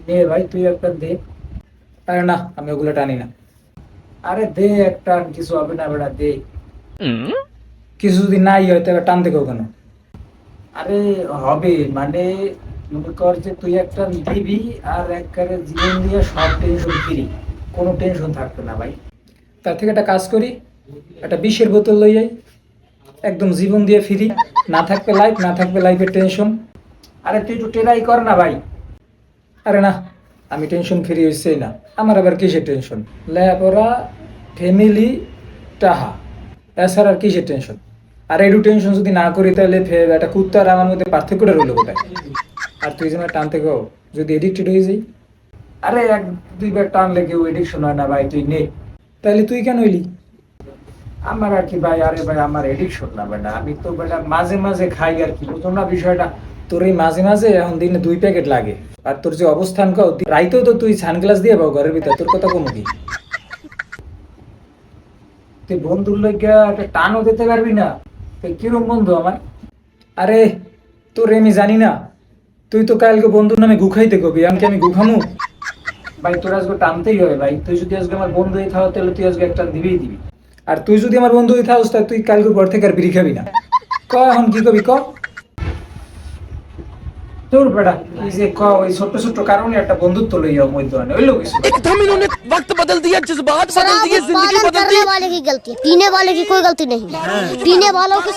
দে ভাই তুই একটা দে। আরে না, আমি ওগুলো টানি না। আরে দে একটা, কিছু হবে না বেটা, দে। কিছু যদি নাই হয় তাহলে টানতে কেউ কেন? আরে হবে মানে, মনে কর যে তুই একটা দিবি আর একবারে জীবন দিয়ে সব টেনশন ফ্রি, কোনো টেনশন থাকবে না ভাই। তার থেকে একটা কাজ করি, একটা বিষের বোতল লই যাই, একদম জীবন দিয়ে ফিরি, না থাকবে লাইফ, না থাকবে লাইফের টেনশন। আরে তুই একটু ট্রাই কর না ভাই। আরে না, আমি টেনশন ফ্রি হইছেই না, আমার আবার কিসের টেনশন? লেখাপড়া, ফ্যামিলি, টাহা, এছাড়া আর কিসের টেনশন? আর একটু টেনশন যদি না করি তাহলে একটা কুত্তা আর আমার মধ্যে পার্থক্যটা রইল কোথায়? আর তুই যেন টানতে গো, যদি এডিক্টেড হয়ে যাই? আরে এক দুইবার টানলে কেউ এডিকশন হয় না ভাই, তুই নে। তাহলে তুই কেন হইলি? আমার আর কি ভাই, আরে ভাই আমার এডিকশন না বেটা, আমি তো বেটা মাঝে মাঝে খাই আর কি, বুঝো না বিষয়টা। তোর এই মাঝে মাঝে এখন দিনে 2 প্যাকেট লাগে, আর তোর যে অবস্থান কও, রাইতেও তো তুই সানগ্লাস দিয়ে পাও ঘরের ভিতর, তোর কথা কমু কি? তুই বন্ধুর লইগা একটা টানও দিতে পারবি না? তুই কিরম বন্ধু আমার? আরে তোর আমি জানি না, তুই তো কালকে বন্ধুর নামে গুখাইতে কবি, আমি কি আমি গুখামু? ভাই তোর আজকে টানতেই হবে ভাই, তুই যদি আজকে আমার বন্ধু হয়ে থাকো তাহলে তুই আজকে একটা দিবেই দিবি। আর তুই যদি আমার বন্ধু হয়ে থাকস তাহলে তুই কালকের পর থেকে আর বিড়ি খাবি না। ক এখন কি কবি ক? তোর বেটা এই যে ওই ছোট্ট ছোট্ট কারণে একটা বন্ধুত্ব লইয়া মধ্যে হইলো কিছু। एकदम इन्होंने वक्त बदल दिया जज्बात बदल शराब दिए जिंदगी उत्पादन बदल दी करने वाले की गलती है, पीने वाले की कोई गलती नहीं। पीने वालों की